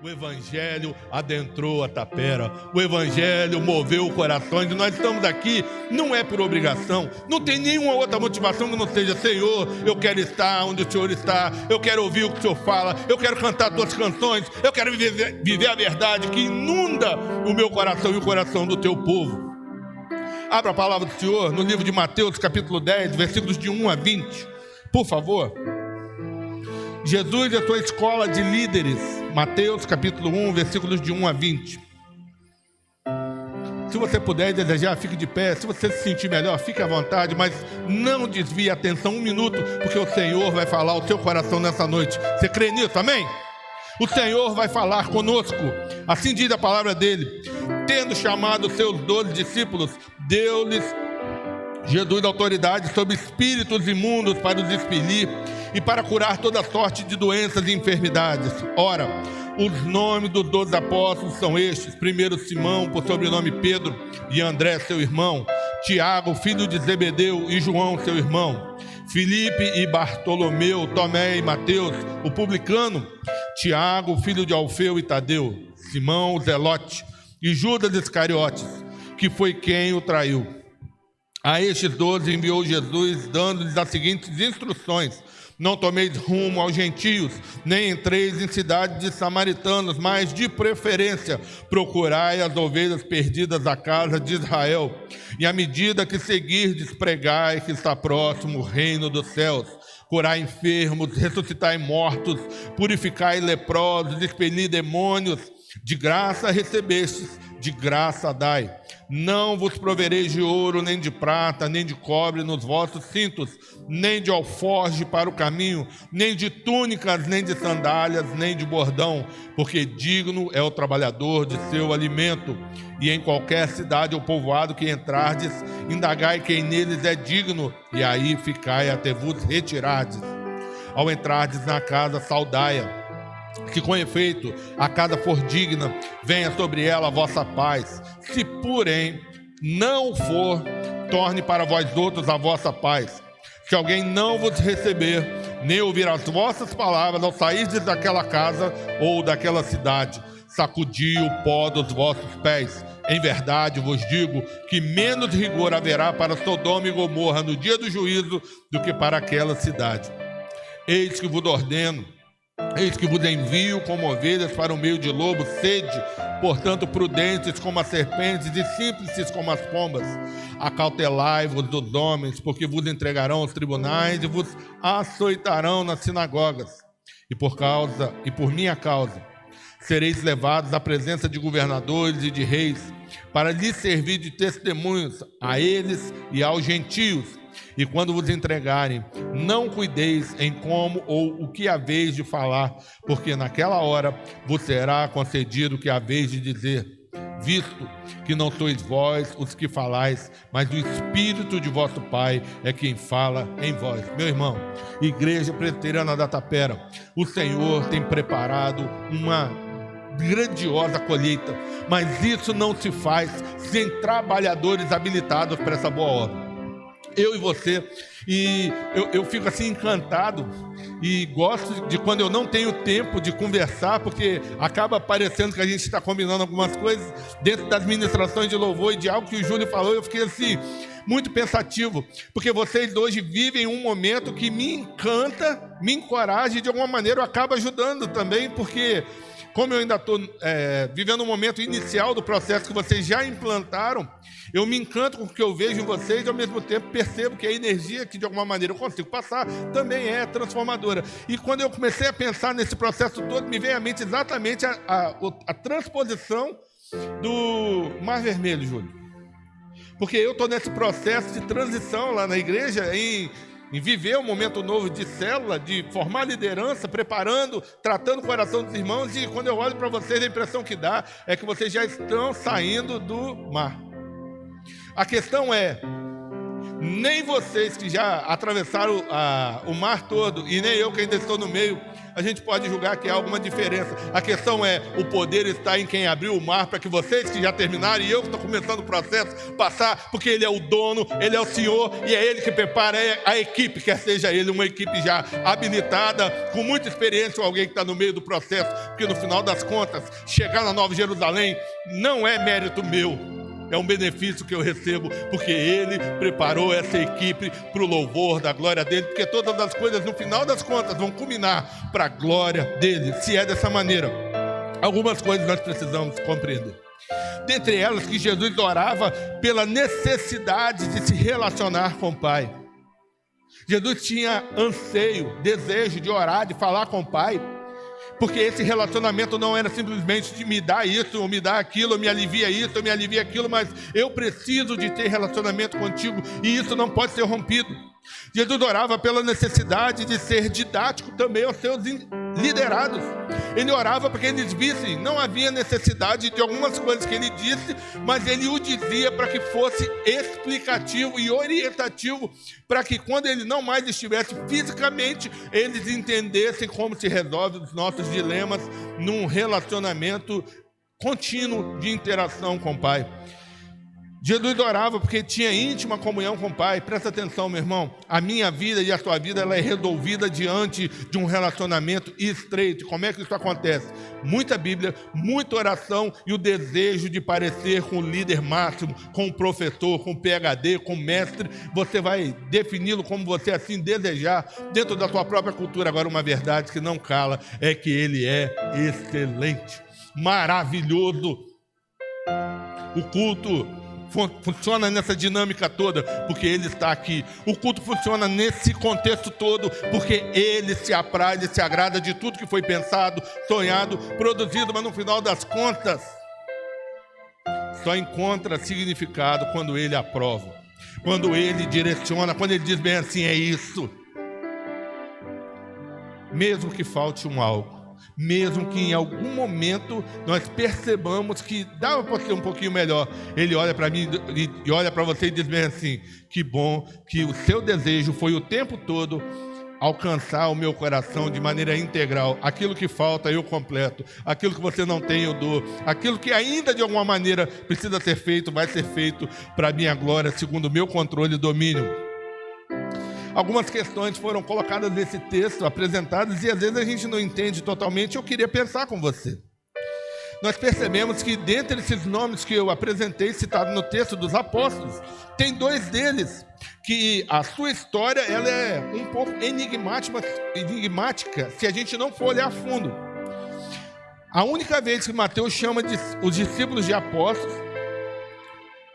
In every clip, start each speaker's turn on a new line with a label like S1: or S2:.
S1: O Evangelho adentrou a Tapera, o Evangelho moveu corações, e nós estamos aqui, não é por obrigação, não tem nenhuma outra motivação que não seja: Senhor, eu quero estar onde o Senhor está, eu quero ouvir o que o Senhor fala, eu quero cantar tuas canções, eu quero viver a verdade que inunda o meu coração e o coração do teu povo. Abra a palavra do Senhor no livro de Mateus, capítulo 10, versículos de 1 a 20, por favor. Jesus e a sua escola de líderes, Mateus capítulo 1, versículos de 1 a 20. Se você puder desejar, fique de pé. Se você se sentir melhor, fique à vontade, mas não desvie a atenção um minuto, porque o Senhor vai falar ao seu coração nessa noite. Você crê nisso, amém? O Senhor vai falar conosco, assim diz a palavra dele. Tendo chamado os seus 12 discípulos, deu-lhes Jesus autoridade sobre espíritos imundos para os expelir e para curar toda sorte de doenças e enfermidades. Ora, os nomes dos 12 apóstolos são estes: primeiro Simão, por sobrenome Pedro, e André, seu irmão; Tiago, filho de Zebedeu, e João, seu irmão; Filipe e Bartolomeu, Tomé e Mateus, o publicano; Tiago, filho de Alfeu e Tadeu; Simão, o Zelote, e Judas Iscariotes, que foi quem o traiu. A estes 12 enviou Jesus, dando-lhes as seguintes instruções: não tomeis rumo aos gentios, nem entreis em cidades de samaritanos, mas de preferência procurai as ovelhas perdidas da casa de Israel. E à medida que seguirdes, pregai que está próximo o reino dos céus. Curai enfermos, ressuscitai mortos, purificai leprosos, expeli demônios. De graça recebestes, de graça dai. Não vos provereis de ouro, nem de prata, nem de cobre nos vossos cintos, nem de alforje para o caminho, nem de túnicas, nem de sandálias, nem de bordão, porque digno é o trabalhador de seu alimento. E em qualquer cidade ou povoado que entrardes, indagai quem neles é digno, e aí ficai até vos retirardes. Ao entrardes na casa, saudai-a. Se com efeito a casa for digna, venha sobre ela a vossa paz. Se porém não for, torne para vós outros a vossa paz. Se alguém não vos receber, nem ouvir as vossas palavras ao sairdes daquela casa ou daquela cidade, sacudi o pó dos vossos pés. Em verdade vos digo que menos rigor haverá para Sodoma e Gomorra no dia do juízo do que para aquela cidade. Eis que vos ordeno, eis que vos envio como ovelhas para o meio de lobos. Sede, portanto, prudentes como as serpentes e simples como as pombas. Acautelai-vos dos homens, porque vos entregarão aos tribunais e vos açoitarão nas sinagogas. E por minha causa sereis levados à presença de governadores e de reis, para lhes servir de testemunhos a eles e aos gentios. E quando vos entregarem, não cuideis em como ou o que haveis de falar, porque naquela hora vos será concedido o que haveis de dizer, visto que não sois vós os que falais, mas o Espírito de vosso Pai é quem fala em vós. Meu irmão, Igreja Presbiteriana da Tapera, o Senhor tem preparado uma grandiosa colheita, mas isso não se faz sem trabalhadores habilitados para essa boa obra. Eu e você, e eu fico assim encantado e gosto de quando eu não tenho tempo de conversar, porque acaba parecendo que a gente está combinando algumas coisas dentro das ministrações de louvor e de algo que o Júlio falou. Eu fiquei assim, muito pensativo, porque vocês hoje vivem um momento que me encanta, me encoraja e de alguma maneira eu acabo ajudando também, porque como eu ainda estou vivendo um momento inicial do processo que vocês já implantaram, eu me encanto com o que eu vejo em vocês e ao mesmo tempo percebo que a energia que de alguma maneira eu consigo passar também é transformadora. E quando eu comecei a pensar nesse processo todo, me veio à mente exatamente a transposição do Mar Vermelho, Júlio. Porque eu estou nesse processo de transição lá na igreja, em viver um momento novo de célula, de formar liderança, preparando, tratando o coração dos irmãos. E quando eu olho para vocês, a impressão que dá é que vocês já estão saindo do mar. A questão é, Nem vocês que já atravessaram o mar todo, e nem eu que ainda estou no meio, a gente pode julgar que há alguma diferença. A questão é, o poder está em quem abriu o mar para que vocês que já terminaram e eu que estou começando o processo passar, porque Ele é o dono, Ele é o Senhor e é Ele que prepara a equipe, quer seja Ele uma equipe já habilitada, com muita experiência, ou alguém que está no meio do processo, porque no final das contas, chegar na Nova Jerusalém não é mérito meu. É um benefício que eu recebo, porque Ele preparou essa equipe para o louvor da glória dEle, porque todas as coisas, no final das contas, vão culminar para a glória dEle. Se é dessa maneira, algumas coisas nós precisamos compreender. Dentre elas, que Jesus orava pela necessidade de se relacionar com o Pai. Jesus tinha anseio, desejo de orar, de falar com o Pai, porque esse relacionamento não era simplesmente de me dar isso, ou me dar aquilo, ou me alivia isso, ou me alivia aquilo, mas eu preciso de ter relacionamento contigo, e isso não pode ser rompido. Jesus orava pela necessidade de ser didático também aos seus liderados. Ele orava para que eles vissem, não havia necessidade de algumas coisas que ele disse, mas ele o dizia para que fosse explicativo e orientativo, para que quando ele não mais estivesse fisicamente, eles entendessem como se resolve os nossos dilemas num relacionamento contínuo de interação com o Pai. Jesus orava porque tinha íntima comunhão com o Pai. Presta atenção, meu irmão. A minha vida e a sua vida, ela é resolvida diante de um relacionamento estreito. Como é que isso acontece? Muita Bíblia, muita oração e o desejo de parecer com o líder máximo, com o professor, com o PhD, com o mestre. Você vai defini-lo como você assim desejar, dentro da sua própria cultura. Agora, uma verdade que não cala é que ele é excelente, maravilhoso. O culto funciona nessa dinâmica toda, porque Ele está aqui. O culto funciona nesse contexto todo, porque Ele se apraz, Ele se agrada de tudo que foi pensado, sonhado, produzido, mas no final das contas, só encontra significado quando Ele aprova, quando Ele direciona, quando Ele diz bem assim, é isso. Mesmo que falte um algo, mesmo que em algum momento nós percebamos que dava para ser um pouquinho melhor, Ele olha para mim e olha para você e diz bem assim, que bom que o seu desejo foi o tempo todo alcançar o meu coração de maneira integral. Aquilo que falta eu completo, aquilo que você não tem eu dou, aquilo que ainda de alguma maneira precisa ser feito, vai ser feito para a minha glória, segundo o meu controle e domínio. Algumas questões foram colocadas nesse texto, apresentadas, e às vezes a gente não entende totalmente. Eu queria pensar com você. Nós percebemos que dentre esses nomes que eu apresentei, citados no texto dos apóstolos, tem dois deles, que a sua história ela é um pouco enigmática, se a gente não for olhar a fundo. A única vez que Mateus chama os discípulos de apóstolos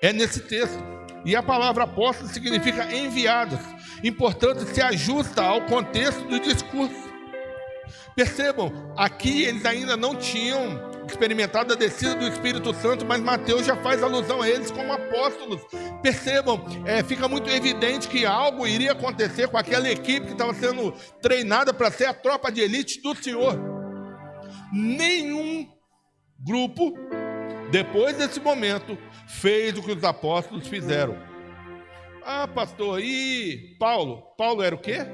S1: é nesse texto. E a palavra apóstolo significa enviados. Portanto, se ajusta ao contexto do discurso. Percebam, aqui eles ainda não tinham experimentado a descida do Espírito Santo, mas Mateus já faz alusão a eles como apóstolos. Percebam, fica muito evidente que algo iria acontecer com aquela equipe que estava sendo treinada para ser a tropa de elite do Senhor. Nenhum grupo, depois desse momento, fez o que os apóstolos fizeram. Ah, pastor, e Paulo? Paulo era o quê?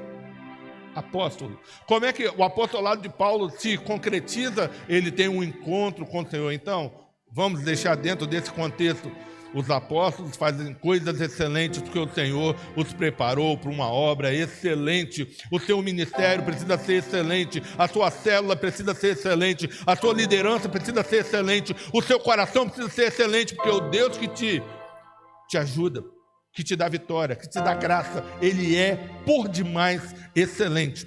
S1: Apóstolo. Como é que o apostolado de Paulo se concretiza? Ele tem um encontro com o Senhor. Então, vamos deixar dentro desse contexto. Os apóstolos fazem coisas excelentes porque o Senhor os preparou para uma obra excelente. O seu ministério precisa ser excelente, a sua célula precisa ser excelente, a sua liderança precisa ser excelente, o seu coração precisa ser excelente, porque o Deus que te ajuda, que te dá vitória, que te dá graça, Ele é por demais excelente.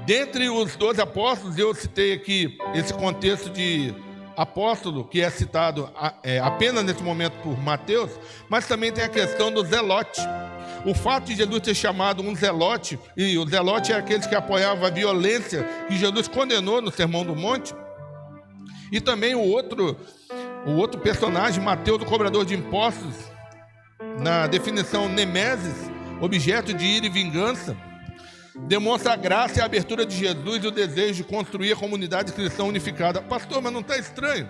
S1: Dentre os 12 apóstolos, eu citei aqui esse contexto de apóstolo, que é citado apenas nesse momento por Mateus, mas também tem a questão do zelote. O fato de Jesus ter chamado um zelote, e o zelote é aqueles que apoiavam a violência que Jesus condenou no Sermão do Monte, e também o outro personagem, Mateus, o cobrador de impostos, na definição Nemesis, objeto de ira e vingança, demonstra a graça e a abertura de Jesus e o desejo de construir a comunidade cristã unificada. Pastor, mas não está estranho?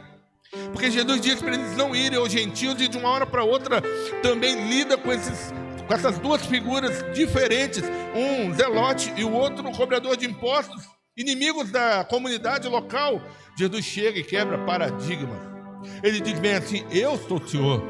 S1: Porque Jesus disse para eles não irem aos gentios, e de uma hora para outra também lida com essas duas figuras diferentes, um zelote e o outro um cobrador de impostos, inimigos da comunidade local. Jesus chega e quebra paradigmas. Ele diz bem assim: eu sou o Senhor,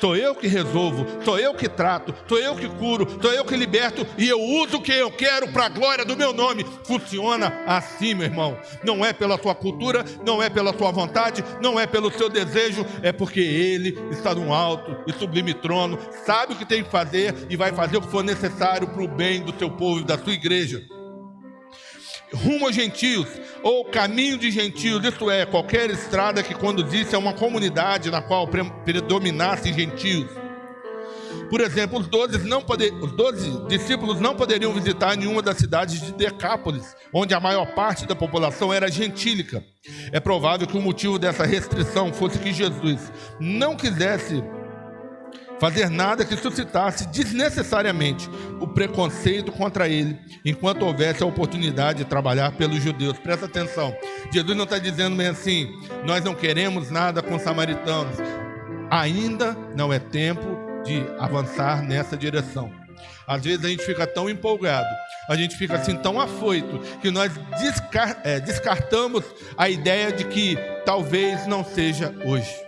S1: sou eu que resolvo, sou eu que trato, sou eu que curo, sou eu que liberto, e eu uso o que eu quero para a glória do meu nome. Funciona assim, meu irmão. Não é pela tua cultura, não é pela tua vontade, não é pelo seu desejo, é porque Ele está num alto e sublime trono, sabe o que tem que fazer e vai fazer o que for necessário para o bem do teu povo e da tua igreja. Rumo aos gentios, ou caminho de gentios, isto é, qualquer estrada que conduzisse a uma comunidade na qual predominassem gentios. Por exemplo, os 12 discípulos não poderiam visitar nenhuma das cidades de Decápolis, onde a maior parte da população era gentílica. É provável que o motivo dessa restrição fosse que Jesus não quisesse fazer nada que suscitasse desnecessariamente o preconceito contra ele, enquanto houvesse a oportunidade de trabalhar pelos judeus. Presta atenção, Jesus não está dizendo bem assim: nós não queremos nada com os samaritanos. Ainda não é tempo de avançar nessa direção. Às vezes a gente fica tão empolgado, a gente fica assim tão afoito, que nós descartamos a ideia de que talvez não seja hoje.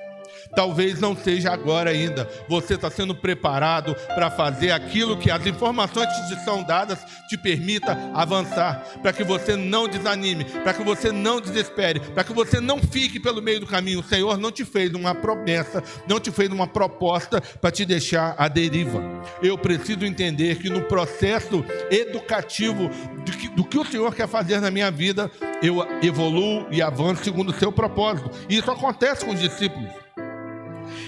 S1: Talvez não seja agora ainda. Você está sendo preparado para fazer aquilo que as informações que te são dadas te permita avançar, para que você não desanime, para que você não desespere, para que você não fique pelo meio do caminho. O Senhor não te fez uma promessa, não te fez uma proposta para te deixar à deriva. Eu preciso entender que no processo educativo do que o Senhor quer fazer na minha vida, eu evoluo e avanço segundo o seu propósito. E isso acontece com os discípulos.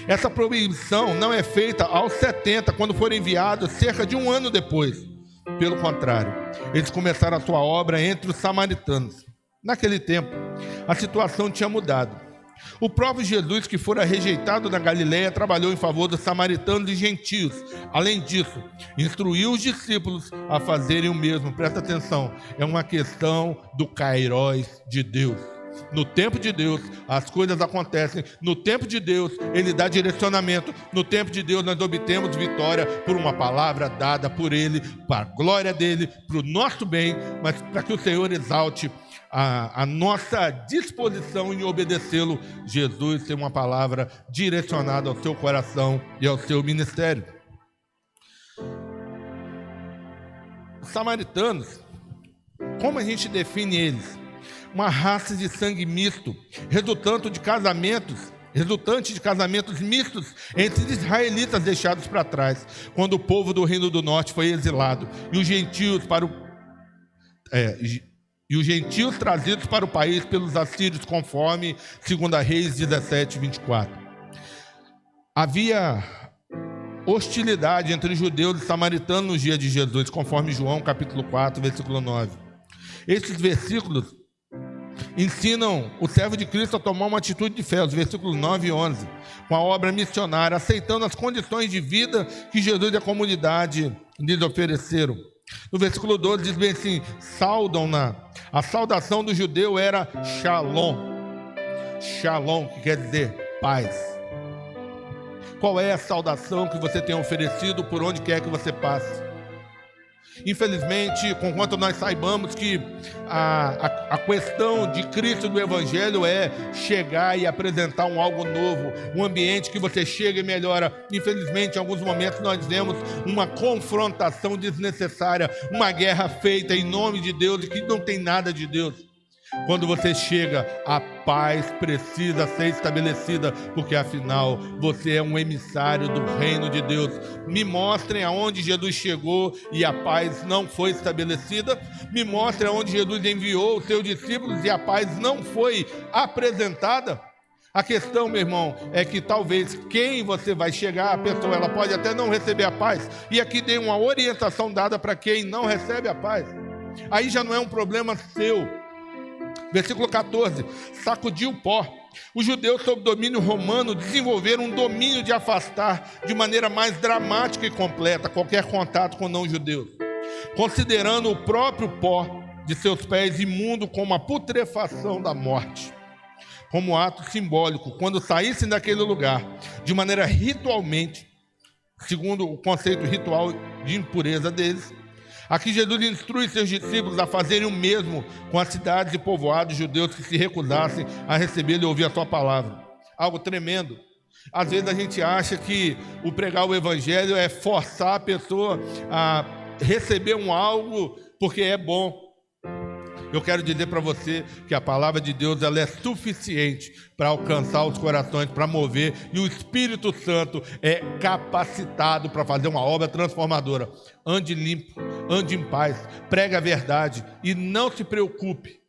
S1: Essa proibição não é feita aos 70, quando foram enviados cerca de um ano depois. Pelo contrário, eles começaram a sua obra entre os samaritanos. Naquele tempo, a situação tinha mudado. O próprio Jesus, que fora rejeitado na Galileia, trabalhou em favor dos samaritanos e gentios. Além disso, instruiu os discípulos a fazerem o mesmo. Presta atenção, é uma questão do kairós de Deus. No tempo de Deus, as coisas acontecem. No tempo de Deus, Ele dá direcionamento. No tempo de Deus, nós obtemos vitória por uma palavra dada por Ele, para a glória dEle, para o nosso bem, mas para que o Senhor exalte a nossa disposição em obedecê-lo. Jesus tem uma palavra direcionada ao seu coração e ao seu ministério. Os samaritanos, como a gente define eles? Uma raça de sangue misto, resultante de casamentos mistos entre israelitas deixados para trás, quando o povo do Reino do Norte foi exilado, e os gentios trazidos para o país pelos assírios, conforme 2 Reis 17, 24. Havia hostilidade entre judeus e samaritanos nos dias de Jesus, conforme João capítulo 4, versículo 9. Estes versículos ensinam o servo de Cristo a tomar uma atitude de fé, os versículos 9 e 11, com a obra missionária, aceitando as condições de vida que Jesus e a comunidade lhes ofereceram. No versículo 12 diz bem assim: a saudação do judeu era Shalom. Shalom, que quer dizer paz. Qual é a saudação que você tem oferecido por onde quer que você passe? Infelizmente, conquanto nós saibamos que a questão de Cristo do Evangelho é chegar e apresentar algo novo, um ambiente que você chega e melhora. Infelizmente, em alguns momentos nós vemos uma confrontação desnecessária, uma guerra feita em nome de Deus e que não tem nada de Deus. Quando você chega, a paz precisa ser estabelecida, porque afinal você é um emissário do reino de Deus. Me mostrem aonde Jesus chegou e a paz não foi estabelecida. Me mostrem aonde Jesus enviou os seus discípulos e a paz não foi apresentada. A questão, meu irmão, é que talvez quem você vai chegar, a pessoa ela pode até não receber a paz. E aqui tem uma orientação dada para quem não recebe a paz. Aí já não é um problema seu. Versículo 14, sacudiu o pó. Os judeus sob domínio romano desenvolveram um domínio de afastar de maneira mais dramática e completa qualquer contato com não-judeus, considerando o próprio pó de seus pés imundo como a putrefação da morte. como ato simbólico, quando saíssem daquele lugar, de maneira ritualmente, segundo o conceito ritual de impureza deles. Aqui Jesus instrui seus discípulos a fazerem o mesmo com as cidades e povoados judeus que se recusassem a recebê-lo e ouvir a sua palavra. Algo tremendo. Às vezes a gente acha que o pregar o evangelho é forçar a pessoa a receber algo porque é bom. Eu quero dizer para você que a palavra de Deus ela é suficiente para alcançar os corações, para mover, e o Espírito Santo é capacitado para fazer uma obra transformadora. Ande limpo, ande em paz, pregue a verdade e não se preocupe.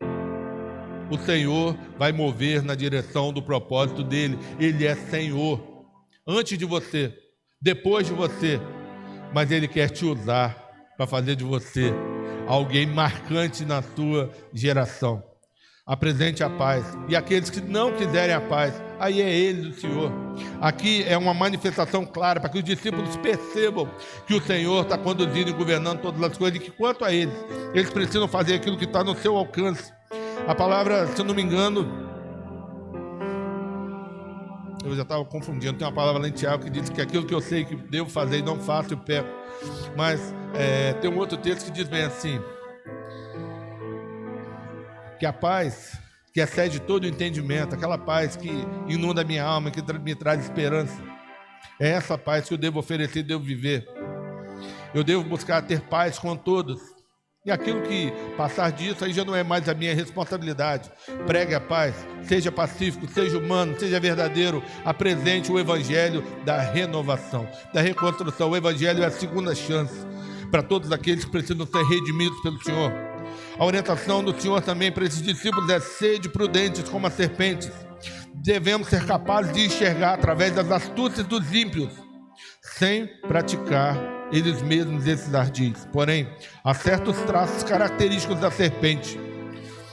S1: O Senhor vai mover na direção do propósito dele. Ele é Senhor, antes de você, depois de você, mas Ele quer te usar para fazer de você alguém marcante na sua geração. Apresente a paz. E aqueles que não quiserem a paz, aí é Ele, o Senhor. Aqui é uma manifestação clara para que os discípulos percebam que o Senhor está conduzindo e governando todas as coisas, e que quanto a eles precisam fazer aquilo que está no seu alcance. A palavra, se eu não me engano, eu já estava confundindo, tem uma palavra lá em Tiago que diz que aquilo que eu sei que devo fazer e não faço, eu peco. Mas tem um outro texto que diz bem assim, que a paz que excede todo o entendimento, aquela paz que inunda a minha alma, que me traz esperança, é essa paz que eu devo oferecer, devo viver. Eu devo buscar ter paz com todos. E aquilo que passar disso, aí já não é mais a minha responsabilidade. Pregue a paz, seja pacífico, seja humano, seja verdadeiro. Apresente o evangelho da renovação, da reconstrução. O evangelho é a segunda chance para todos aqueles que precisam ser redimidos pelo Senhor. A orientação do Senhor também para esses discípulos é: sede prudentes como as serpentes. Devemos ser capazes de enxergar através das astúcias dos ímpios, sem praticar eles mesmos esses ardis. Porém, há certos traços característicos da serpente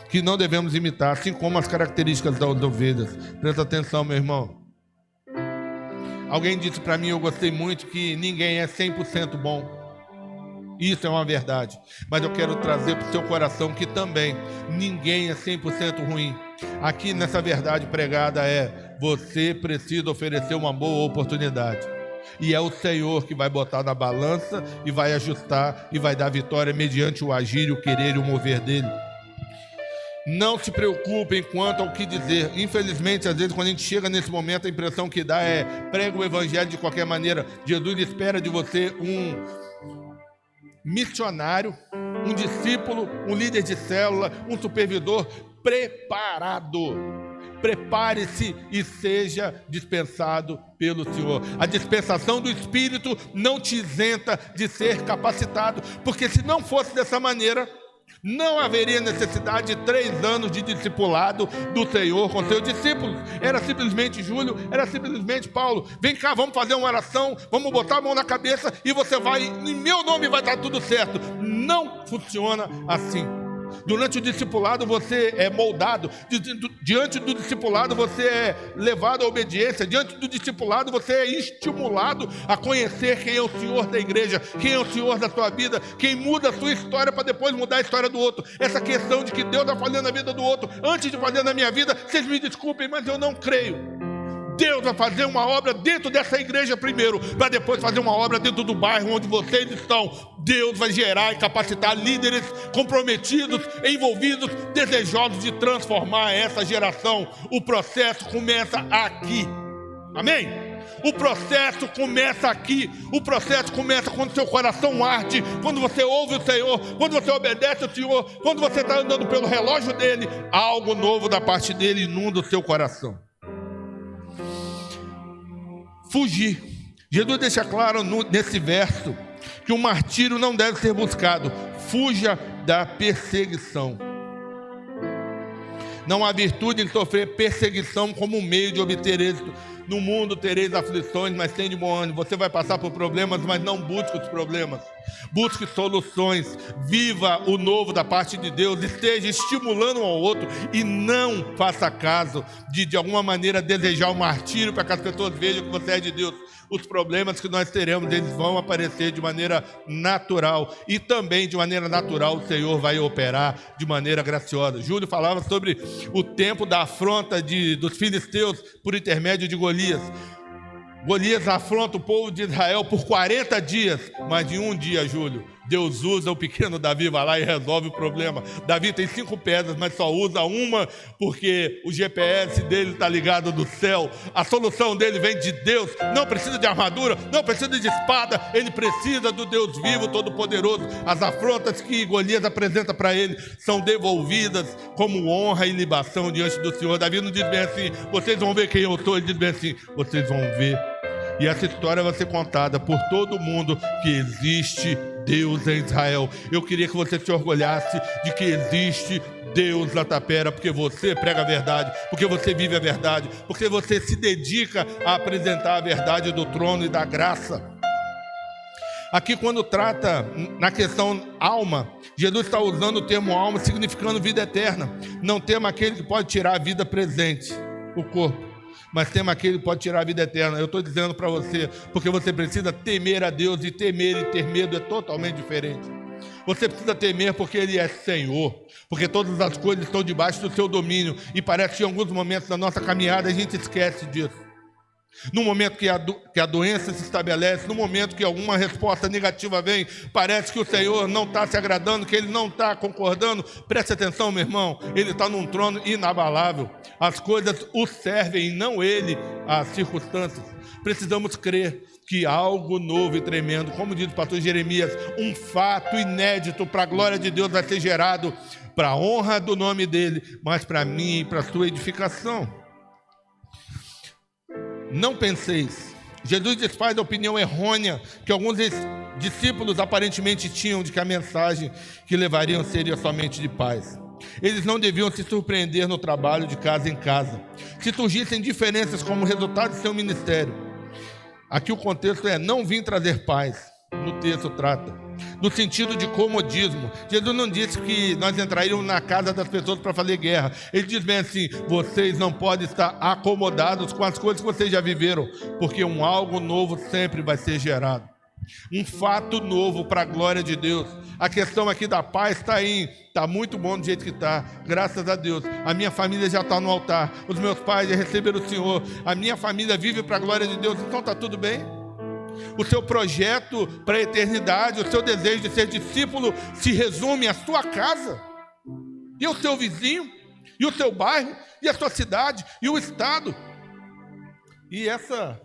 S1: que não devemos imitar, assim como as características das ovelhas. Presta atenção, meu irmão. Alguém disse para mim, eu gostei muito, que ninguém é 100% bom. Isso é uma verdade. Mas eu quero trazer para o seu coração que também ninguém é 100% ruim. Aqui nessa verdade pregada você precisa oferecer uma boa oportunidade. E é o Senhor que vai botar na balança e vai ajustar e vai dar vitória mediante o agir, o querer e o mover dele. Não se preocupem quanto ao que dizer. Infelizmente, às vezes, quando a gente chega nesse momento, a impressão que dá é: prega o evangelho de qualquer maneira. Jesus espera de você um missionário, um discípulo, um líder de célula, um supervisor preparado. Prepare-se e seja dispensado pelo Senhor. A dispensação do Espírito não te isenta de ser capacitado, porque se não fosse dessa maneira, não haveria necessidade de 3 anos de discipulado do Senhor com seus discípulos. Era simplesmente Júlio, era simplesmente Paulo. Vem cá, vamos fazer uma oração, vamos botar a mão na cabeça e você vai, em meu nome vai estar tudo certo. Não funciona assim. Durante o discipulado você é moldado, diante do discipulado você é levado à obediência, diante do discipulado você é estimulado a conhecer quem é o Senhor da igreja, quem é o Senhor da sua vida, quem muda a sua história para depois mudar a história do outro. Essa questão de que Deus está fazendo a vida do outro antes de fazer na minha vida, vocês me desculpem, mas eu não creio. Deus vai fazer uma obra dentro dessa igreja primeiro, para depois fazer uma obra dentro do bairro onde vocês estão. Deus vai gerar e capacitar líderes comprometidos, envolvidos, desejosos de transformar essa geração. O processo começa aqui. Amém? O processo começa aqui. O processo começa quando seu coração arde, quando você ouve o Senhor, quando você obedece ao Senhor, quando você está andando pelo relógio dele. Algo novo da parte dele inunda o seu coração. Fugir. Jesus deixa claro nesse verso que o martírio não deve ser buscado. Fuja da perseguição. Não há virtude em sofrer perseguição como um meio de obter êxito. No mundo tereis aflições, mas tem de bom ânimo. Você vai passar por problemas, mas não busque os problemas. Busque soluções. Viva o novo da parte de Deus. Esteja estimulando um ao outro e não faça caso de alguma maneira desejar o martírio para que as pessoas vejam que você é de Deus. Os problemas que nós teremos, eles vão aparecer de maneira natural. E também de maneira natural o Senhor vai operar de maneira graciosa. Júlio falava sobre o tempo da afronta dos filisteus por intermédio de Golias. Golias afronta o povo de Israel por 40 dias, mas em um dia, Júlio, Deus usa o pequeno Davi, vai lá e resolve o problema. Davi tem 5 pedras, mas só usa uma porque o GPS dele está ligado do céu. A solução dele vem de Deus, não precisa de armadura, não precisa de espada, ele precisa do Deus vivo, todo-poderoso. As afrontas que Golias apresenta para ele são devolvidas como honra e libação diante do Senhor. Davi não diz bem assim, vocês vão ver quem eu sou, ele diz bem assim, vocês vão ver. E essa história vai ser contada por todo mundo que existe Deus em Israel. Eu queria que você se orgulhasse de que existe Deus na Tapera, porque você prega a verdade, porque você vive a verdade, porque você se dedica a apresentar a verdade do trono e da graça. Aqui quando trata na questão alma, Jesus está usando o termo alma significando vida eterna. Não tema aquele que pode tirar a vida presente, o corpo, mas tema aquele que pode tirar a vida eterna. Eu estou dizendo para você, porque você precisa temer a Deus, e temer e ter medo é totalmente diferente. Você precisa temer porque Ele é Senhor, porque todas as coisas estão debaixo do seu domínio, e parece que em alguns momentos da nossa caminhada a gente esquece disso. No momento que a doença se estabelece, no momento que alguma resposta negativa vem, parece que o Senhor não está se agradando, que Ele não está concordando. Preste atenção, meu irmão, Ele está num trono inabalável. As coisas o servem e não Ele as circunstâncias. Precisamos crer que algo novo e tremendo, como diz o pastor Jeremias, um fato inédito para a glória de Deus vai ser gerado, para a honra do nome dEle, mas para mim e para a sua edificação. Não penseis. Jesus desfaz a opinião errônea que alguns discípulos aparentemente tinham de que a mensagem que levariam seria somente de paz. Eles não deviam se surpreender no trabalho de casa em casa, se surgissem diferenças como resultado de seu ministério. Aqui o contexto é: não vim trazer paz. No texto trata no sentido de comodismo. Jesus não disse que nós entraríamos na casa das pessoas para fazer guerra. Ele diz bem assim: vocês não podem estar acomodados com as coisas que vocês já viveram, porque algo novo sempre vai ser gerado. Um fato novo para a glória de Deus. A questão aqui da paz está muito bom do jeito que está, graças a Deus. A minha família já está no altar, os meus pais já receberam o Senhor, a minha família vive para a glória de Deus, então está tudo bem. O seu projeto para a eternidade, o seu desejo de ser discípulo se resume à sua casa, e o seu vizinho, e o seu bairro, e a sua cidade, e o estado. E essa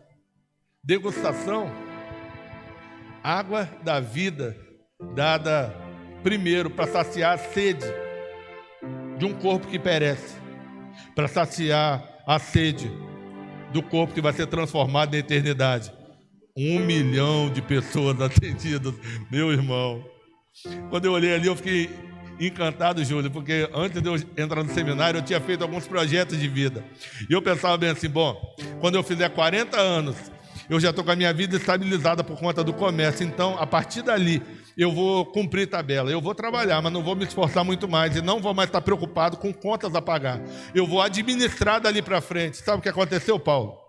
S1: degustação, água da vida, dada primeiro para saciar a sede de um corpo que perece, para saciar a sede do corpo que vai ser transformado na eternidade. 1 milhão de pessoas atendidas, meu irmão. Quando eu olhei ali, eu fiquei encantado, Júlio, porque antes de eu entrar no seminário, eu tinha feito alguns projetos de vida. E eu pensava bem assim, bom, quando eu fizer 40 anos, eu já estou com a minha vida estabilizada por conta do comércio. Então, a partir dali, eu vou cumprir tabela. Eu vou trabalhar, mas não vou me esforçar muito mais. E não vou mais estar preocupado com contas a pagar. Eu vou administrar dali para frente. Sabe o que aconteceu, Paulo?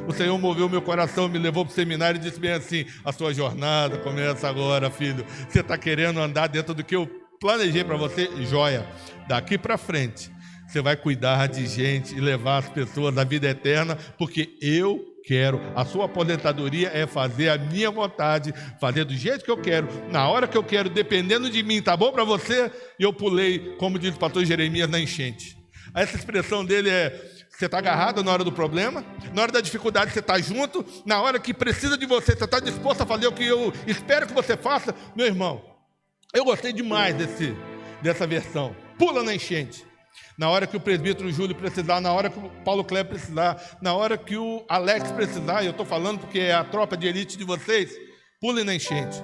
S1: O Senhor moveu meu coração, me levou para o seminário e disse bem assim: a sua jornada começa agora, filho. Você está querendo andar dentro do que eu planejei para você? Joia. Daqui para frente, você vai cuidar de gente e levar as pessoas à vida eterna, porque eu quero. A sua aposentadoria é fazer a minha vontade, fazer do jeito que eu quero, na hora que eu quero, dependendo de mim. Tá bom para você? E eu pulei, como diz o pastor Jeremias, na enchente. Essa expressão dele é: você está agarrado na hora do problema, na hora da dificuldade você está junto, na hora que precisa de você, você está disposto a fazer o que eu espero que você faça. Meu irmão, eu gostei demais dessa versão. Pula na enchente. Na hora que o presbítero Júlio precisar, na hora que o Paulo Kleber precisar, na hora que o Alex precisar, e eu estou falando porque é a tropa de elite de vocês, pulem na enchente.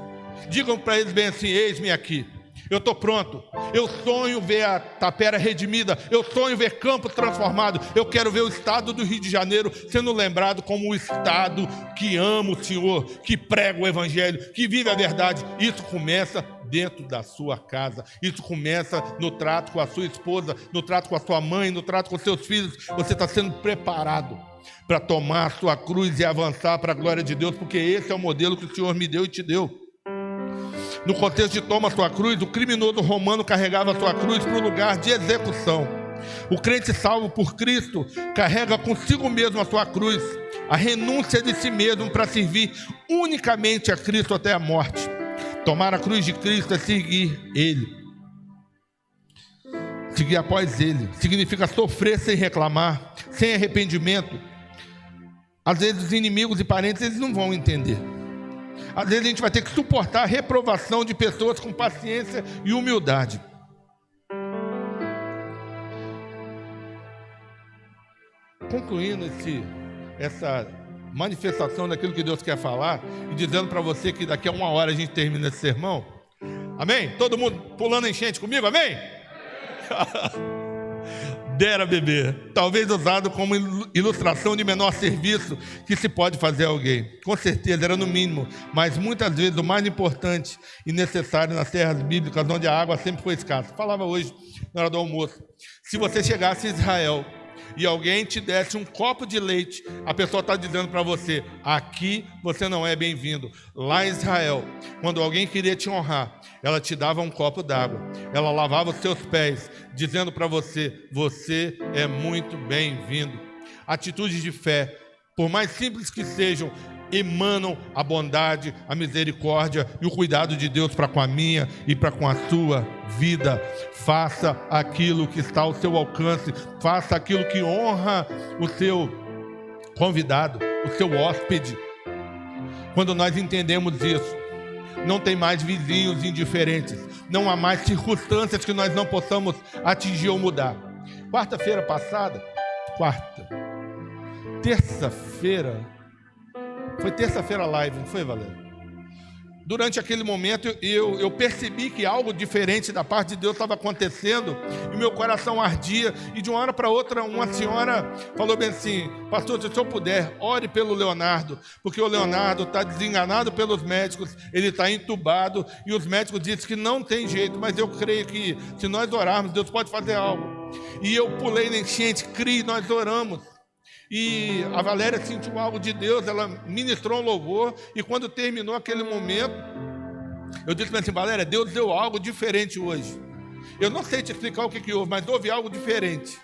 S1: Digam para eles bem assim: eis-me aqui. Eu estou pronto. Eu sonho ver a Tapera redimida. Eu sonho ver Campos transformado. Eu quero ver o estado do Rio de Janeiro sendo lembrado como o estado que ama o Senhor, que prega o Evangelho, que vive a verdade. Isso começa dentro da sua casa. Isso começa no trato com a sua esposa, no trato com a sua mãe, no trato com os seus filhos. Você está sendo preparado para tomar a sua cruz e avançar para a glória de Deus, porque esse é o modelo que o Senhor me deu e te deu. No contexto de toma a sua cruz, o criminoso romano carregava a sua cruz para o lugar de execução. O crente salvo por Cristo carrega consigo mesmo a sua cruz, a renúncia de si mesmo para servir unicamente a Cristo até a morte. Tomar a cruz de Cristo é seguir Ele. Seguir após Ele significa sofrer sem reclamar, sem arrependimento. Às vezes os inimigos e parentes eles não vão entender. Às vezes a gente vai ter que suportar a reprovação de pessoas com paciência e humildade. Concluindo essa manifestação daquilo que Deus quer falar e dizendo para você que daqui a 1 hora a gente termina esse sermão. Amém? Todo mundo pulando enchente comigo, amém? Dera beber, talvez usado como ilustração de menor serviço que se pode fazer a alguém. Com certeza era no mínimo, mas muitas vezes o mais importante e necessário nas terras bíblicas, onde a água sempre foi escassa. Falava hoje, na hora do almoço, se você chegasse em Israel e alguém te desse um copo de leite, a pessoa está dizendo para você, aqui você não é bem-vindo. Lá em Israel, quando alguém queria te honrar, ela te dava um copo d'água, ela lavava os seus pés, dizendo para você, você é muito bem-vindo. Atitudes de fé, por mais simples que sejam, emanam a bondade, a misericórdia e o cuidado de Deus para com a minha e para com a sua vida. Faça aquilo que está ao seu alcance, faça aquilo que honra o seu convidado, o seu hóspede. Quando nós entendemos isso, não tem mais vizinhos indiferentes, não há mais circunstâncias que nós não possamos atingir ou mudar. Foi terça-feira live, não foi, Valéria? Durante aquele momento eu percebi que algo diferente da parte de Deus estava acontecendo e meu coração ardia. E de uma hora para outra uma senhora falou bem assim, pastor, se o senhor puder, ore pelo Leonardo, porque o Leonardo está desenganado pelos médicos, ele está entubado e os médicos dizem que não tem jeito, mas eu creio que se nós orarmos, Deus pode fazer algo. E eu pulei na enchente, criei, nós oramos. E a Valéria sentiu algo de Deus, ela ministrou um louvor, e quando terminou aquele momento, eu disse assim, Valéria, Deus deu algo diferente hoje. Eu não sei te explicar o que houve, mas houve algo diferente.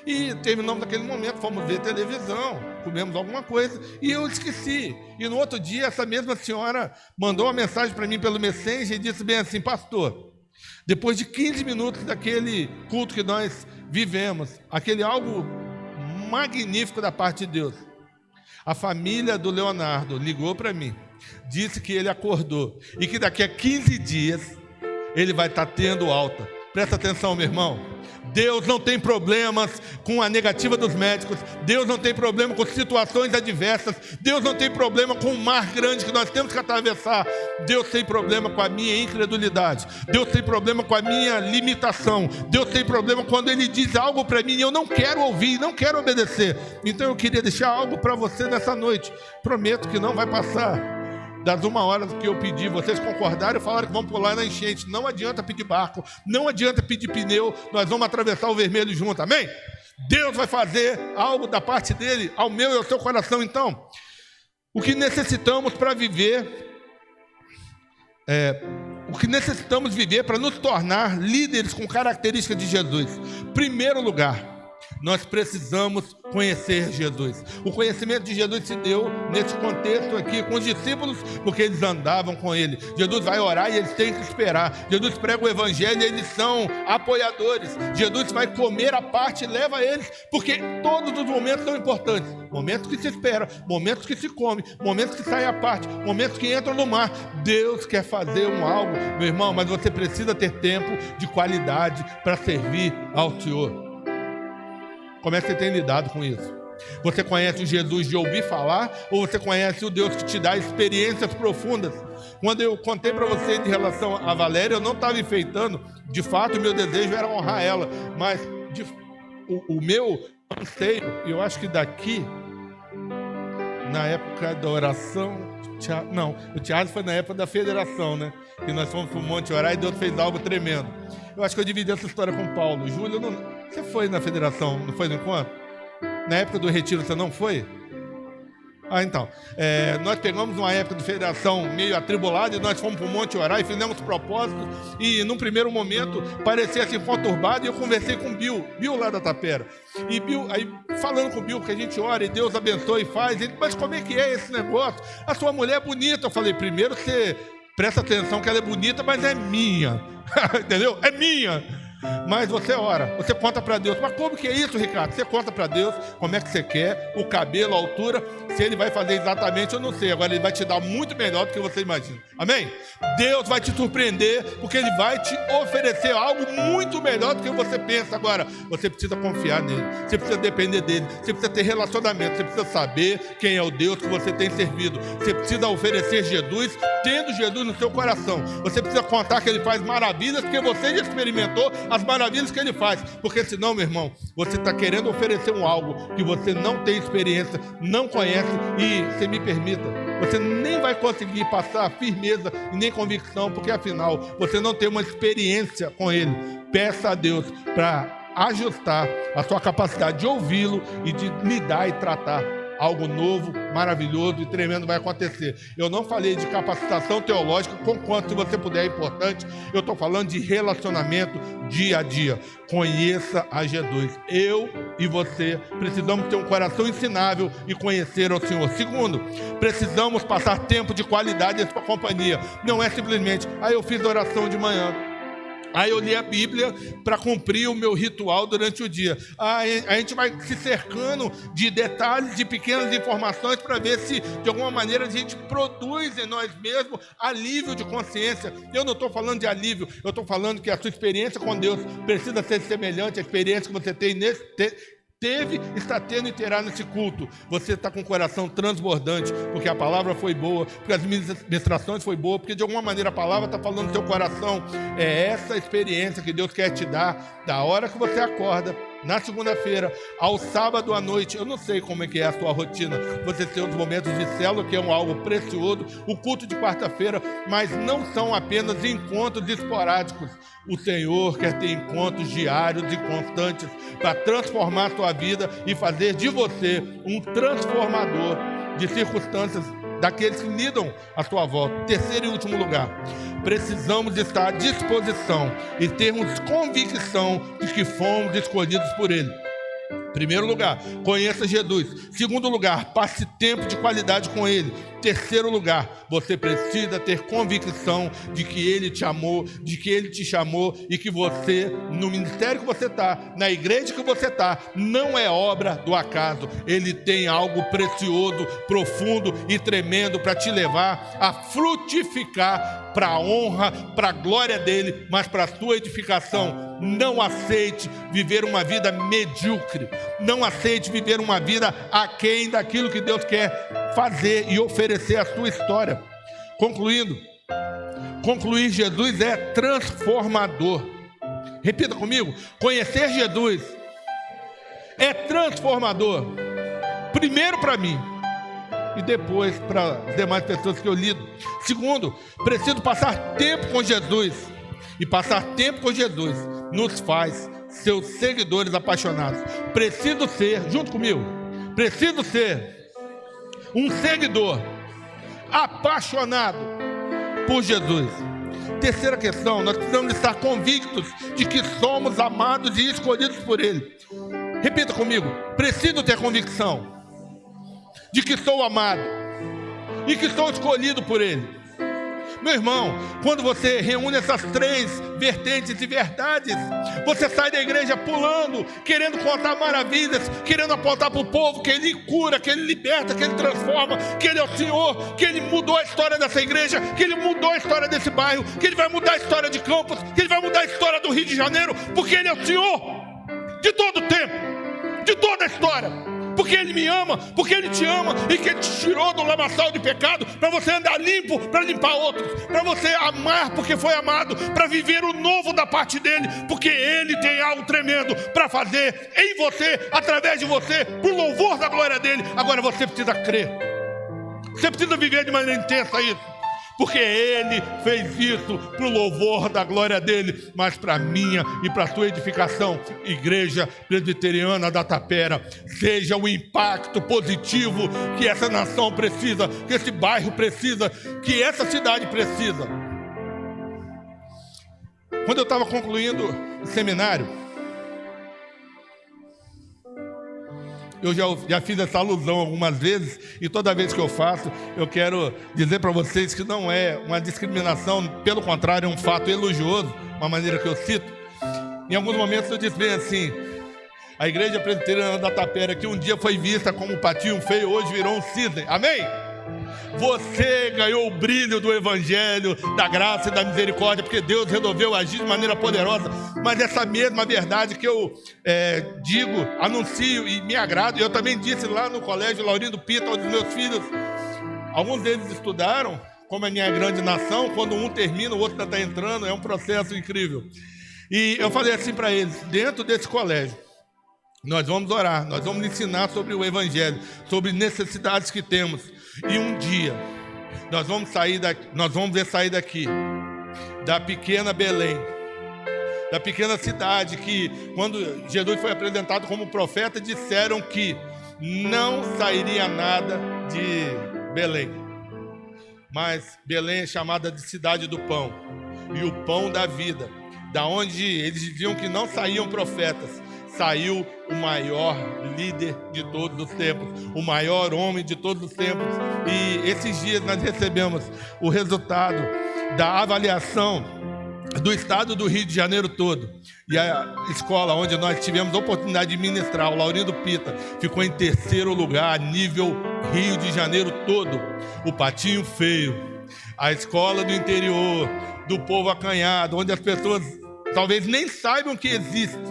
S1: E terminamos aquele momento, fomos ver televisão, comemos alguma coisa, e eu esqueci. E no outro dia, essa mesma senhora mandou uma mensagem para mim pelo Messenger e disse bem assim, pastor, depois de 15 minutos daquele culto que nós vivemos, aquele algo magnífico da parte de Deus, a família do Leonardo ligou para mim, disse que ele acordou e que daqui a 15 dias ele vai estar tendo alta. Presta atenção, meu irmão. Deus não tem problemas com a negativa dos médicos. Deus não tem problema com situações adversas. Deus não tem problema com o mar grande que nós temos que atravessar. Deus tem problema com a minha incredulidade. Deus tem problema com a minha limitação. Deus tem problema quando Ele diz algo para mim e eu não quero ouvir, não quero obedecer. Então eu queria deixar algo para você nessa noite. Prometo que não vai passar das 1 hora que eu pedi, vocês concordaram e falaram que vão pular na enchente. Não adianta pedir barco, não adianta pedir pneu, nós vamos atravessar o vermelho junto, amém? Deus vai fazer algo da parte dele, ao meu e ao seu coração. Então, o que necessitamos para viver, o que necessitamos viver para nos tornar líderes com características de Jesus. Primeiro lugar, nós precisamos conhecer Jesus. O conhecimento de Jesus se deu nesse contexto aqui com os discípulos, porque eles andavam com Ele. Jesus vai orar e eles têm que esperar. Jesus prega o Evangelho e eles são apoiadores. Jesus vai comer a parte e leva eles, porque todos os momentos são importantes. Momentos que se espera, momentos que se come, momentos que sai a parte, momentos que entram no mar. Deus quer fazer algo, meu irmão, mas você precisa ter tempo de qualidade para servir ao Senhor. Como é que você tem lidado com isso? Você conhece o Jesus de ouvir falar ou você conhece o Deus que te dá experiências profundas? Quando eu contei para você em relação a Valéria, eu não estava enfeitando. De fato, o meu desejo era honrar ela. Mas o meu anseio, eu acho que daqui, na época da oração... Não, o teatro foi na época da federação, né? E nós fomos para o Monte orar e Deus fez algo tremendo. Eu acho que eu dividi essa história com o Paulo. Júlio, você foi na federação, não foi no encontro? Na época do retiro você não foi? Então, nós pegamos uma época de federação meio atribulada e nós fomos para o Monte orar e fizemos propósitos e num primeiro momento parecia assim conturbado e eu conversei com o Bill lá da Tapera. E Bill, aí falando com o Bill, que a gente ora e Deus abençoe e faz, ele, mas como é que é esse negócio? A sua mulher é bonita. Eu falei, primeiro você presta atenção que ela é bonita, mas é minha, entendeu? É minha. Mas você ora, você conta para Deus. Mas como que é isso, Ricardo? Você conta para Deus como é que você quer, o cabelo, a altura. Se ele vai fazer exatamente, eu não sei. Agora ele vai te dar muito melhor do que você imagina. Amém? Deus vai te surpreender, porque ele vai te oferecer algo muito melhor do que você pensa. Agora, você precisa confiar nele, você precisa depender dele, você precisa ter relacionamento, você precisa saber quem é o Deus que você tem servido. Você precisa oferecer Jesus, tendo Jesus no seu coração. Você precisa contar que ele faz maravilhas, porque você já experimentou as maravilhas que ele faz. Porque senão, meu irmão, você está querendo oferecer algo que você não tem experiência, não conhece e, se me permita, você nem vai conseguir passar firmeza e nem convicção, porque afinal, você não tem uma experiência com ele. Peça a Deus para ajustar a sua capacidade de ouvi-lo e de lidar e tratar. Algo novo, maravilhoso e tremendo vai acontecer. Eu não falei de capacitação teológica, conquanto se você puder é importante. Eu estou falando de relacionamento dia a dia. Conheça a Jesus. Eu e você precisamos ter um coração ensinável e conhecer ao Senhor. Segundo, precisamos passar tempo de qualidade em sua companhia. Não é simplesmente, eu fiz oração de manhã, aí eu li a Bíblia para cumprir o meu ritual durante o dia. A gente vai se cercando de detalhes, de pequenas informações para ver se, de alguma maneira, a gente produz em nós mesmos alívio de consciência. Eu não estou falando de alívio, eu estou falando que a sua experiência com Deus precisa ser semelhante à experiência que você tem teve, está tendo e terá nesse culto. Você está com o coração transbordante, porque a palavra foi boa, porque as ministrações foi boa, porque de alguma maneira a palavra está falando no seu coração. É essa experiência que Deus quer te dar, da hora que você acorda, na segunda-feira, ao sábado à noite. Eu não sei como é que é a sua rotina. Você tem os momentos de célula, que é algo precioso, o culto de quarta-feira, mas não são apenas encontros esporádicos. O Senhor quer ter encontros diários e constantes para transformar a sua vida e fazer de você um transformador de circunstâncias daqueles que lidam à sua volta. Terceiro e último lugar, precisamos estar à disposição e termos convicção de que fomos escolhidos por Ele. Primeiro lugar, conheça Jesus. Segundo lugar, passe tempo de qualidade com Ele. Terceiro lugar, você precisa ter convicção de que Ele te amou, de que Ele te chamou e que você, no ministério que você está, na igreja que você está, não é obra do acaso. Ele tem algo precioso, profundo e tremendo para te levar a frutificar para a honra, para a glória dEle, mas para a sua edificação. Não aceite viver uma vida medíocre. Não aceite viver uma vida aquém daquilo que Deus quer fazer e oferecer à sua história. Concluir Jesus é transformador. Repita comigo: conhecer Jesus é transformador. Primeiro para mim e depois para as demais pessoas que eu lido. Segundo, preciso passar tempo com Jesus. E passar tempo com Jesus nos faz seus seguidores apaixonados. Preciso ser, junto comigo, preciso ser um seguidor apaixonado por Jesus. Terceira questão, nós precisamos estar convictos de que somos amados e escolhidos por Ele. Repita comigo: preciso ter convicção de que sou amado e que sou escolhido por Ele. Meu irmão, quando você reúne essas três vertentes e verdades, você sai da igreja pulando, querendo contar maravilhas, querendo apontar para o povo que Ele cura, que Ele liberta, que Ele transforma, que Ele é o Senhor, que Ele mudou a história dessa igreja, que Ele mudou a história desse bairro, que Ele vai mudar a história de Campos, que Ele vai mudar a história do Rio de Janeiro, porque Ele é o Senhor de todo o tempo, de toda a história. Porque Ele me ama, porque Ele te ama e que Ele te tirou do lamaçal de pecado para você andar limpo, para limpar outros, para você amar porque foi amado, para viver o novo da parte dEle, porque Ele tem algo tremendo para fazer em você, através de você, por louvor da glória dEle. Agora você precisa crer, você precisa viver de maneira intensa isso. Porque Ele fez isso para o louvor da glória dEle, mas para a minha e para a tua edificação. Igreja Presbiteriana da Tapera, seja o impacto positivo que essa nação precisa, que esse bairro precisa, que essa cidade precisa. Quando eu estava concluindo o seminário, eu já fiz essa alusão algumas vezes, e toda vez que eu faço, eu quero dizer para vocês que não é uma discriminação, pelo contrário, é um fato elogioso, uma maneira que eu cito. Em alguns momentos eu disse bem assim: a Igreja Presbiteriana da Tapera, que um dia foi vista como um patinho feio, hoje virou um cisne. Amém? Você ganhou o brilho do Evangelho, da graça e da misericórdia, porque Deus resolveu agir de maneira poderosa. Mas essa mesma verdade que eu digo, anuncio e me agrado, eu também disse lá no colégio Laurindo Pita aos meus filhos. Alguns deles estudaram, como a minha grande nação, quando um termina, o outro está entrando, é um processo incrível. E eu falei assim para eles: dentro desse colégio, nós vamos orar, nós vamos ensinar sobre o Evangelho, sobre necessidades que temos. E um dia nós vamos sair daqui da pequena Belém, da pequena cidade que, quando Jesus foi apresentado como profeta, disseram que não sairia nada de Belém. Mas Belém é chamada de cidade do pão, e o pão da vida, da onde eles diziam que não saíam profetas, saiu o maior líder de todos os tempos, o maior homem de todos os tempos. E esses dias nós recebemos o resultado da avaliação do estado do Rio de Janeiro todo. E a escola onde nós tivemos a oportunidade de ministrar, o Laurindo Pita, ficou em 3º lugar a nível Rio de Janeiro todo. O Patinho Feio, a escola do interior, do povo acanhado, onde as pessoas talvez nem saibam que existe.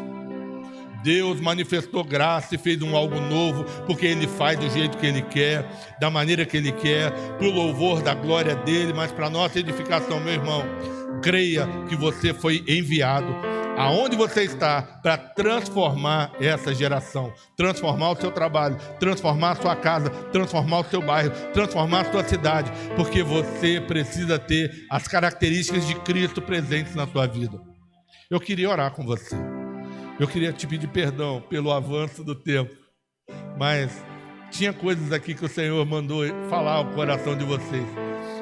S1: Deus manifestou graça e fez algo novo, porque Ele faz do jeito que Ele quer, da maneira que Ele quer, para o louvor da glória dEle, mas para a nossa edificação. Meu irmão, creia que você foi enviado aonde você está para transformar essa geração, transformar o seu trabalho, transformar a sua casa, transformar o seu bairro, transformar a sua cidade, porque você precisa ter as características de Cristo presentes na sua vida. Eu queria orar com você. Eu queria te pedir perdão pelo avanço do tempo, mas tinha coisas aqui que o Senhor mandou falar ao coração de vocês.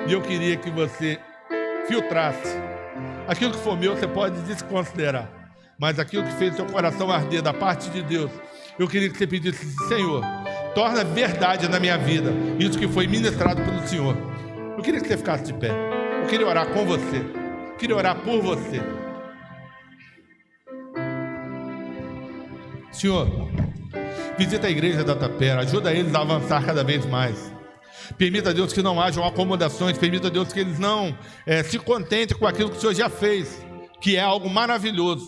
S1: E eu queria que você filtrasse. Aquilo que for meu, você pode desconsiderar. Mas aquilo que fez seu coração arder da parte de Deus, eu queria que você pedisse: Senhor, torna verdade na minha vida isso que foi ministrado pelo Senhor. Eu queria que você ficasse de pé. Eu queria orar com você. Eu queria orar por você. Senhor, visita a igreja da Tapera, ajuda eles a avançar cada vez mais. Permita, Deus, que não hajam acomodações. Permita, Deus, que eles não se contentem com aquilo que o Senhor já fez, que é algo maravilhoso.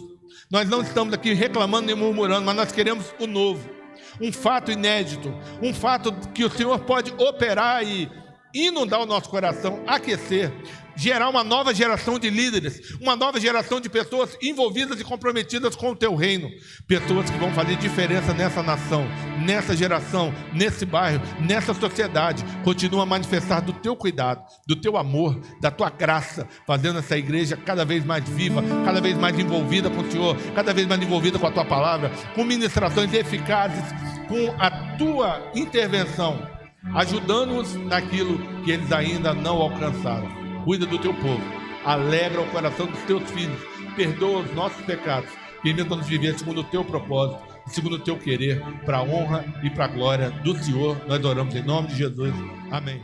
S1: Nós não estamos aqui reclamando nem murmurando, mas nós queremos o novo, um fato inédito, um fato que o Senhor pode operar e inundar o nosso coração, aquecer, gerar uma nova geração de líderes, uma nova geração de pessoas envolvidas e comprometidas com o teu reino, pessoas que vão fazer diferença nessa nação, nessa geração, nesse bairro, nessa sociedade. Continua a manifestar do teu cuidado, do teu amor, da tua graça, fazendo essa igreja cada vez mais viva, cada vez mais envolvida com o Senhor, cada vez mais envolvida com a tua palavra, com ministrações eficazes, com a tua intervenção, ajudando-os naquilo que eles ainda não alcançaram. Cuida do teu povo, alegra o coração dos teus filhos, perdoa os nossos pecados, permita-nos viver segundo o teu propósito, segundo o teu querer, para a honra e para a glória do Senhor. Nós oramos em nome de Jesus. Amém.